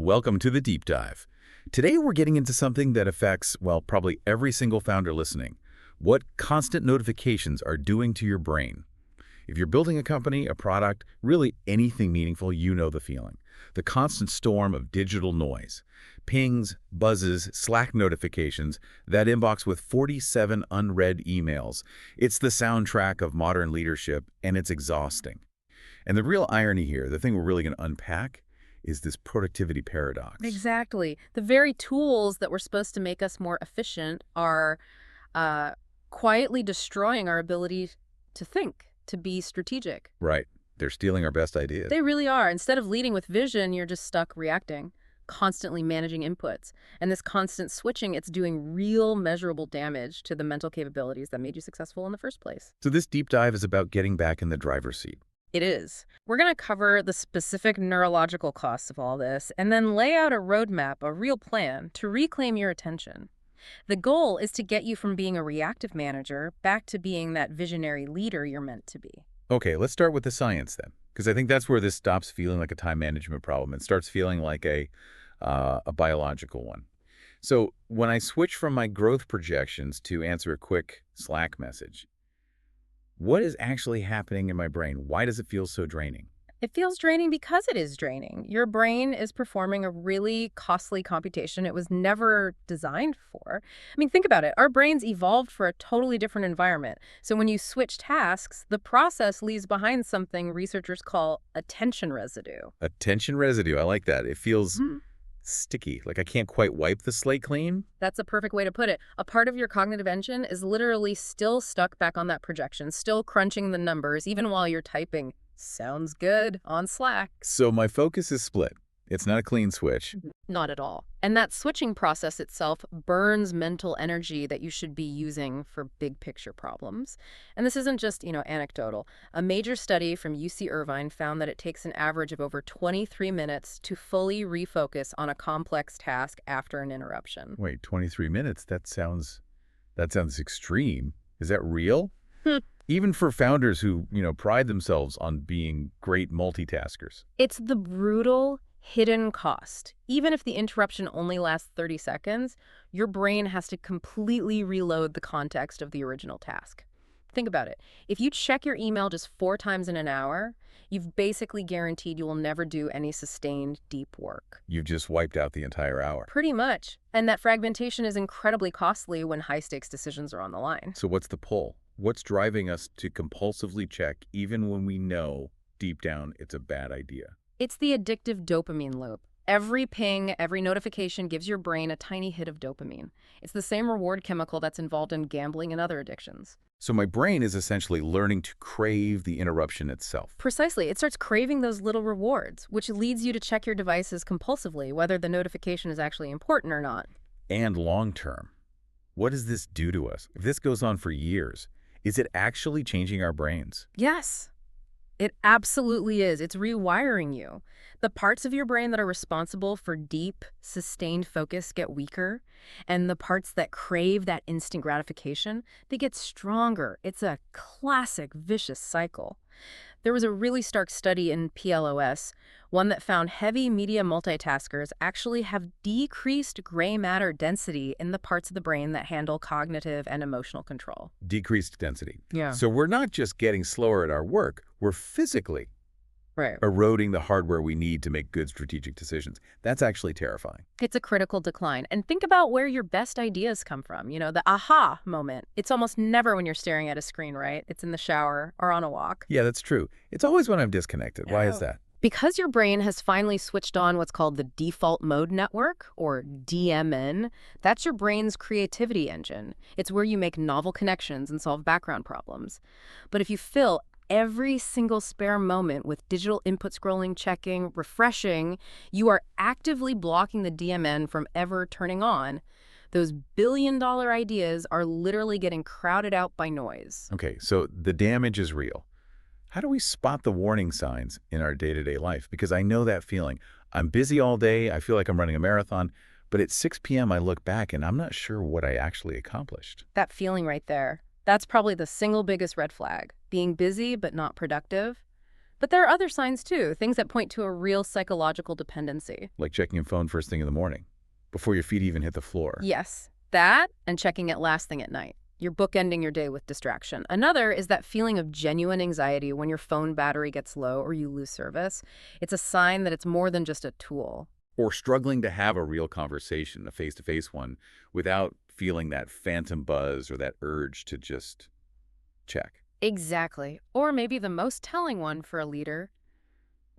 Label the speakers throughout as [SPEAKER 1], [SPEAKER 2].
[SPEAKER 1] Welcome to the Deep Dive. Today we're getting into something that affects, well, probably every single founder listening. What constant notifications are doing to your brain. If you're building a company, a product, really anything meaningful, you know the feeling. The constant storm of digital noise. Pings, buzzes, Slack notifications, that inbox with 47 unread emails. It's the soundtrack of modern leadership, and it's exhausting. And the real irony here, the thing we're really going to unpack, is this productivity paradox.
[SPEAKER 2] Exactly. The very tools that were supposed to make us more efficient are quietly destroying our ability to think, to be strategic.
[SPEAKER 1] Right. They're stealing our best ideas.
[SPEAKER 2] They really are. Instead of leading with vision, you're just stuck reacting, constantly managing inputs. And this constant switching, it's doing real measurable damage to the mental capabilities that made you successful in the first place.
[SPEAKER 1] So this deep dive is about getting back in the driver's seat.
[SPEAKER 2] It is. We're going to cover the specific neurological costs of all this and then lay out a roadmap, a real plan to reclaim your attention. The goal is to get you from being a reactive manager back to being that visionary leader you're meant to be.
[SPEAKER 1] Okay, let's start with the science then, because I think that's where this stops feeling like a time management problem and starts feeling like a biological one. So when I switch from my growth projections to answer a quick Slack message, what is actually happening in my brain? Why does it feel so draining?
[SPEAKER 2] It feels draining because it is draining. Your brain is performing a really costly computation it was never designed for. I mean, think about it. Our brains evolved for a totally different environment. So when you switch tasks, the process leaves behind something researchers call attention residue.
[SPEAKER 1] Attention residue. I like that. It feels sticky, like I can't quite wipe the slate clean.
[SPEAKER 2] That's a perfect way to put it. A part of your cognitive engine is literally still stuck back on that projection, still crunching the numbers, even while you're typing, "Sounds good," on Slack.
[SPEAKER 1] So my focus is split. It's not a clean switch.
[SPEAKER 2] Not at all. And that switching process itself burns mental energy that you should be using for big picture problems. And this isn't just, anecdotal. A major study from UC Irvine found that it takes an average of over 23 minutes to fully refocus on a complex task after an interruption.
[SPEAKER 1] Wait, 23 minutes? That sounds extreme. Is that real? Even for founders who, pride themselves on being great multitaskers.
[SPEAKER 2] It's the brutal hidden cost. Even if the interruption only lasts 30 seconds, your brain has to completely reload the context of the original task. Think about it. If you check your email just 4 times in an hour, you've basically guaranteed you will never do any sustained, deep work.
[SPEAKER 1] You've just wiped out the entire hour.
[SPEAKER 2] Pretty much. And that fragmentation is incredibly costly when high-stakes decisions are on the line.
[SPEAKER 1] So what's the pull? What's driving us to compulsively check even when we know deep down it's a bad idea?
[SPEAKER 2] It's the addictive dopamine loop. Every ping, every notification gives your brain a tiny hit of dopamine. It's the same reward chemical that's involved in gambling and other addictions.
[SPEAKER 1] So my brain is essentially learning to crave the interruption itself.
[SPEAKER 2] Precisely. It starts craving those little rewards, which leads you to check your devices compulsively, whether the notification is actually important or not.
[SPEAKER 1] And long term, what does this do to us? If this goes on for years, is it actually changing our brains?
[SPEAKER 2] Yes. It absolutely is. It's rewiring you. The parts of your brain that are responsible for deep, sustained focus get weaker, and the parts that crave that instant gratification, they get stronger. It's a classic vicious cycle. There was a really stark study in PLOS, one that found heavy media multitaskers actually have decreased gray matter density in the parts of the brain that handle cognitive and emotional control.
[SPEAKER 1] Decreased density.
[SPEAKER 2] Yeah.
[SPEAKER 1] So we're not just getting slower at our work, we're physically eroding the hardware we need to make good strategic decisions. That's actually terrifying.
[SPEAKER 2] It's a critical decline. And think about where your best ideas come from. The aha moment. It's almost never when you're staring at a screen, right? It's in the shower or on a walk.
[SPEAKER 1] Yeah, that's true. It's always when I'm disconnected. Why is that?
[SPEAKER 2] Because your brain has finally switched on what's called the default mode network, or DMN. That's your brain's creativity engine. It's where you make novel connections and solve background problems. But if you fill every single spare moment with digital input scrolling, checking, refreshing, you are actively blocking the DMN from ever turning on. Those billion-dollar ideas are literally getting crowded out by noise.
[SPEAKER 1] Okay, so the damage is real. How do we spot the warning signs in our day-to-day life? Because I know that feeling. I'm busy all day, I feel like I'm running a marathon, but at 6 p.m. I look back and I'm not sure what I actually accomplished.
[SPEAKER 2] That feeling right there, that's probably the single biggest red flag. Being busy but not productive. But there are other signs too, things that point to a real psychological dependency.
[SPEAKER 1] Like checking your phone first thing in the morning, before your feet even hit the floor.
[SPEAKER 2] Yes, that and checking it last thing at night. You're bookending your day with distraction. Another is that feeling of genuine anxiety when your phone battery gets low or you lose service. It's a sign that it's more than just a tool.
[SPEAKER 1] Or struggling to have a real conversation, a face-to-face one, without feeling that phantom buzz or that urge to just check.
[SPEAKER 2] Exactly. Or maybe the most telling one for a leader,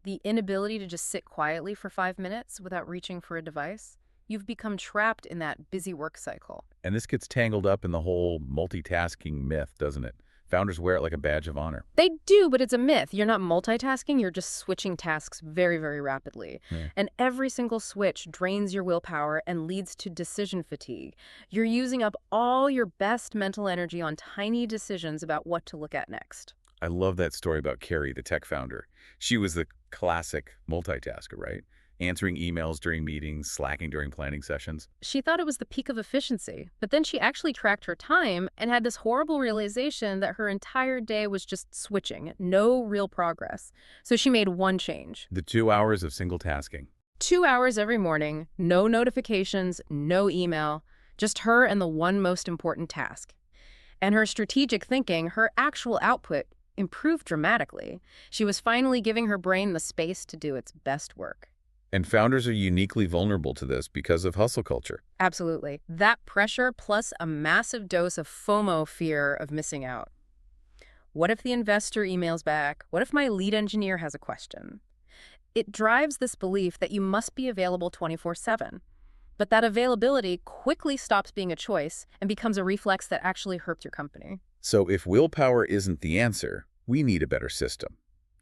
[SPEAKER 2] the inability to just sit quietly for 5 minutes without reaching for a device. You've become trapped in that busy work cycle.
[SPEAKER 1] And this gets tangled up in the whole multitasking myth, doesn't it? Founders wear it like a badge of honor.
[SPEAKER 2] They do, but it's a myth. You're not multitasking, you're just switching tasks very, very rapidly.
[SPEAKER 1] Yeah.
[SPEAKER 2] And every single switch drains your willpower and leads to decision fatigue. You're using up all your best mental energy on tiny decisions about what to look at next.
[SPEAKER 1] I love that story about Carrie, the tech founder. She was the classic multitasker, right? Answering emails during meetings, slacking during planning sessions.
[SPEAKER 2] She thought it was the peak of efficiency, but then she actually tracked her time and had this horrible realization that her entire day was just switching, no real progress. So she made one change.
[SPEAKER 1] The 2 hours of single tasking.
[SPEAKER 2] 2 hours every morning, no notifications, no email, just her and the one most important task. And her strategic thinking, her actual output, improved dramatically. She was finally giving her brain the space to do its best work.
[SPEAKER 1] And founders are uniquely vulnerable to this because of hustle culture.
[SPEAKER 2] Absolutely. That pressure plus a massive dose of FOMO, fear of missing out. What if the investor emails back? What if my lead engineer has a question? It drives this belief that you must be available 24/7. But that availability quickly stops being a choice and becomes a reflex that actually hurts your company.
[SPEAKER 1] So if willpower isn't the answer, we need a better system,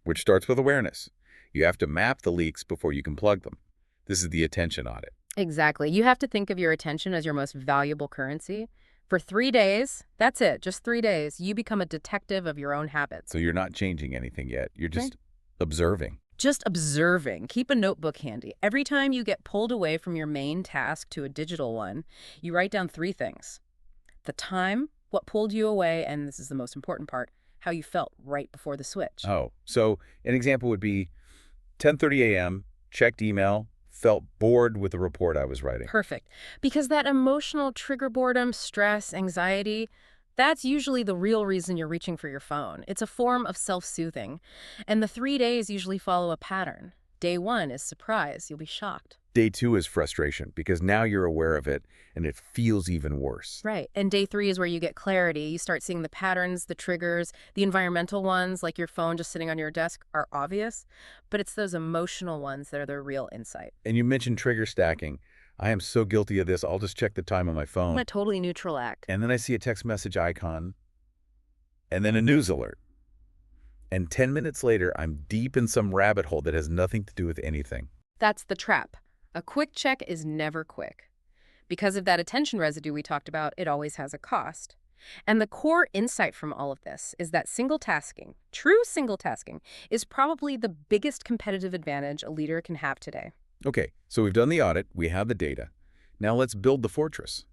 [SPEAKER 1] which starts with awareness. You have to map the leaks before you can plug them. This is the attention audit.
[SPEAKER 2] Exactly. You have to think of your attention as your most valuable currency. For 3 days, that's it, just 3 days, you become a detective of your own habits.
[SPEAKER 1] So you're not changing anything yet. You're just
[SPEAKER 2] Right.
[SPEAKER 1] observing.
[SPEAKER 2] Just observing. Keep a notebook handy. Every time you get pulled away from your main task to a digital one, you write down 3 things. The time, what pulled you away, and this is the most important part, how you felt right before the switch.
[SPEAKER 1] Oh, so an example would be 10:30 a.m., checked email, felt bored with the report I was writing.
[SPEAKER 2] Perfect. Because that emotional trigger boredom, stress, anxiety, that's usually the real reason you're reaching for your phone. It's a form of self-soothing. And the 3 days usually follow a pattern. Day 1 is surprise. You'll be shocked.
[SPEAKER 1] Day 2 is frustration because now you're aware of it and it feels even worse.
[SPEAKER 2] Right. And day 3 is where you get clarity. You start seeing the patterns, the triggers, the environmental ones, like your phone just sitting on your desk, are obvious. But it's those emotional ones that are the real insight.
[SPEAKER 1] And you mentioned trigger stacking. I am so guilty of this. I'll just check the time on my phone.
[SPEAKER 2] A totally neutral act.
[SPEAKER 1] And then I see a text message icon and then a news alert. And 10 minutes later, I'm deep in some rabbit hole that has nothing to do with anything.
[SPEAKER 2] That's the trap. A quick check is never quick. Because of that attention residue we talked about, it always has a cost. And the core insight from all of this is that single tasking, true single tasking, is probably the biggest competitive advantage a leader can have today.
[SPEAKER 1] Okay, so we've done the audit, we have the data. Now let's build the fortress.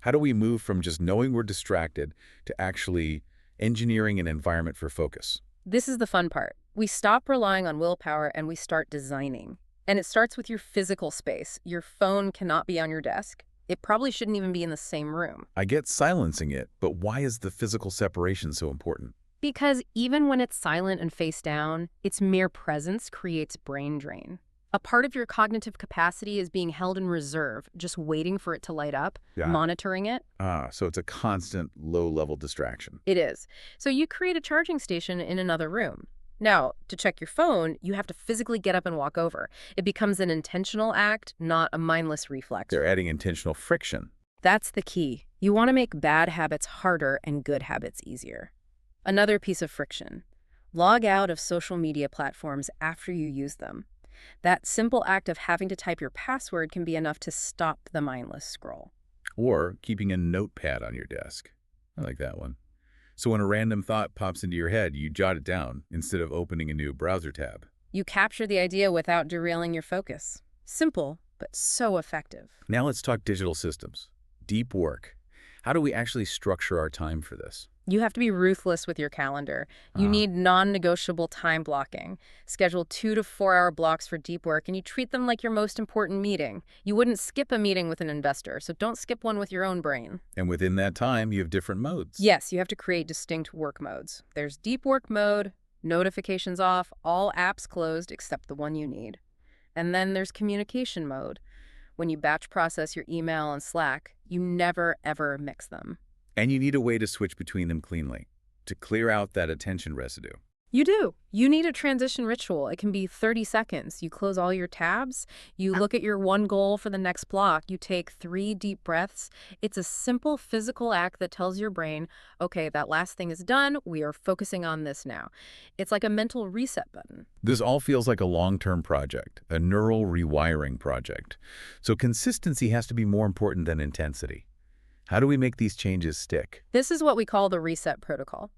[SPEAKER 1] How do we move from just knowing we're distracted to actually engineering an environment for focus?
[SPEAKER 2] This is the fun part. We stop relying on willpower and we start designing. And it starts with your physical space. Your phone cannot be on your desk. It probably shouldn't even be in the same room.
[SPEAKER 1] I get silencing it, but why is the physical separation so important?
[SPEAKER 2] Because even when it's silent and face down, its mere presence creates brain drain. A part of your cognitive capacity is being held in reserve, just waiting for it to light up,
[SPEAKER 1] Yeah.
[SPEAKER 2] monitoring it.
[SPEAKER 1] So it's a constant low-level distraction.
[SPEAKER 2] It is. So you create a charging station in another room. Now, to check your phone, you have to physically get up and walk over. It becomes an intentional act, not a mindless reflex.
[SPEAKER 1] They're adding intentional friction.
[SPEAKER 2] That's the key. You want to make bad habits harder and good habits easier. Another piece of friction. Log out of social media platforms after you use them. That simple act of having to type your password can be enough to stop the mindless scroll.
[SPEAKER 1] Or keeping a notepad on your desk. I like that one. So when a random thought pops into your head, you jot it down instead of opening a new browser tab.
[SPEAKER 2] You capture the idea without derailing your focus. Simple, but so effective.
[SPEAKER 1] Now let's talk digital systems. Deep work. How do we actually structure our time for this?
[SPEAKER 2] You have to be ruthless with your calendar. You
[SPEAKER 1] Ah,
[SPEAKER 2] need non-negotiable time blocking. Schedule 2 to 4 hour blocks for deep work, and you treat them like your most important meeting. You wouldn't skip a meeting with an investor, so don't skip one with your own brain.
[SPEAKER 1] and within that time, you have different modes.
[SPEAKER 2] Yes, you have to create distinct work modes. There's deep work mode, notifications off, all apps closed except the one you need. And then there's communication mode. When you batch process your email and Slack, you never ever mix them.
[SPEAKER 1] And you need a way to switch between them cleanly, to clear out that attention residue.
[SPEAKER 2] You do. You need a transition ritual. It can be 30 seconds. You close all your tabs. You look at your one goal for the next block. You take 3 deep breaths. It's a simple physical act that tells your brain, okay, that last thing is done. We are focusing on this now. It's like a mental reset button.
[SPEAKER 1] This all feels like a long-term project, a neural rewiring project. So consistency has to be more important than intensity. How do we make these changes stick?
[SPEAKER 2] This is what we call the reset protocol.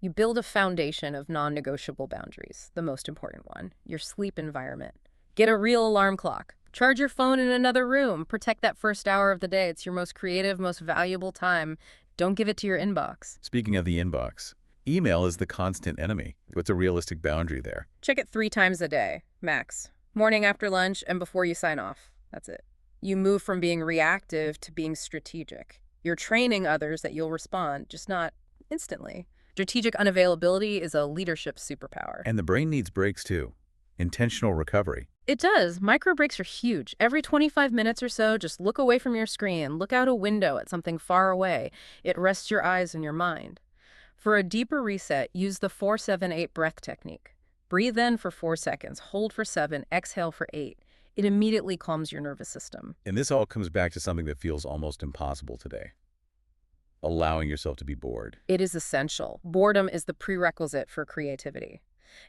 [SPEAKER 2] You build a foundation of non-negotiable boundaries, the most important one, your sleep environment. Get a real alarm clock. Charge your phone in another room. Protect that first hour of the day. It's your most creative, most valuable time. Don't give it to your inbox.
[SPEAKER 1] Speaking of the inbox, email is the constant enemy. What's a realistic boundary there?
[SPEAKER 2] Check it 3 times a day, max. Morning, after lunch, and before you sign off. That's it. You move from being reactive to being strategic. You're training others that you'll respond, just not instantly. Strategic unavailability is a leadership superpower.
[SPEAKER 1] And the brain needs breaks too. Intentional recovery.
[SPEAKER 2] It does. Micro breaks are huge. Every 25 minutes or so, just look away from your screen. Look out a window at something far away. It rests your eyes and your mind. For a deeper reset, use the 4-7-8 breath technique. Breathe in for 4 seconds, hold for 7, exhale for 8. It immediately calms your nervous system.
[SPEAKER 1] And this all comes back to something that feels almost impossible today. Allowing yourself to be bored.
[SPEAKER 2] It is essential. Boredom is the prerequisite for creativity.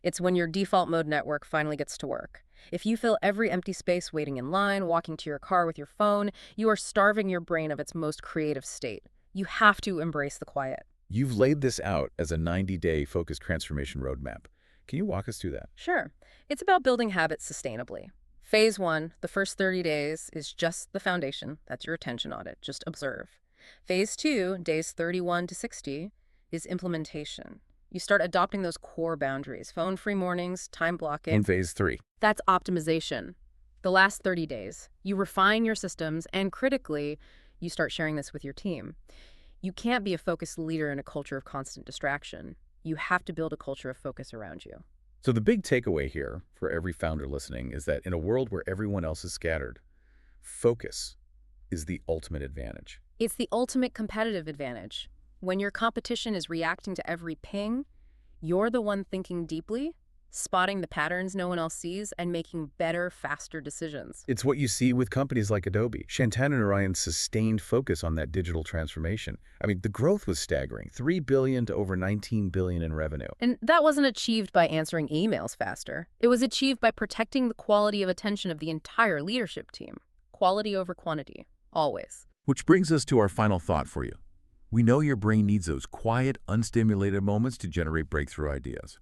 [SPEAKER 2] It's when your default mode network finally gets to work. If you fill every empty space waiting in line, walking to your car with your phone, you are starving your brain of its most creative state. You have to embrace the quiet.
[SPEAKER 1] You've laid this out as a 90-day focused transformation roadmap. Can you walk us through that?
[SPEAKER 2] Sure. It's about building habits sustainably. Phase 1, the first 30 days, is just the foundation. That's your attention audit. Just observe. Phase 2, days 31 to 60, is implementation. You start adopting those core boundaries, phone-free mornings, time blocking.
[SPEAKER 1] In phase 3.
[SPEAKER 2] That's optimization. The last 30 days, you refine your systems, and critically, you start sharing this with your team. You can't be a focused leader in a culture of constant distraction. You have to build a culture of focus around you.
[SPEAKER 1] So the big takeaway here for every founder listening is that in a world where everyone else is scattered, focus is the ultimate advantage.
[SPEAKER 2] It's the ultimate competitive advantage. When your competition is reacting to every ping, you're the one thinking deeply, spotting the patterns no one else sees, and making better, faster decisions.
[SPEAKER 1] It's what you see with companies like Adobe. Shantan and Orion's sustained focus on that digital transformation. I mean, the growth was staggering, $3 billion to over $19 billion in revenue.
[SPEAKER 2] And that wasn't achieved by answering emails faster. It was achieved by protecting the quality of attention of the entire leadership team. Quality over quantity, always.
[SPEAKER 1] Which brings us to our final thought for you. We know your brain needs those quiet, unstimulated moments to generate breakthrough ideas.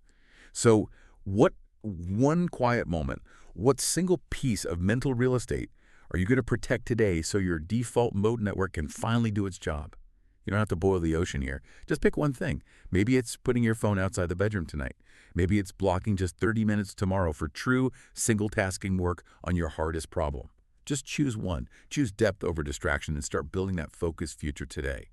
[SPEAKER 1] So what one quiet moment, what single piece of mental real estate are you going to protect today so your default mode network can finally do its job? You don't have to boil the ocean here. Just pick one thing. Maybe it's putting your phone outside the bedroom tonight. Maybe it's blocking just 30 minutes tomorrow for true single-tasking work on your hardest problem. Just choose one. Choose depth over distraction and start building that focused future today.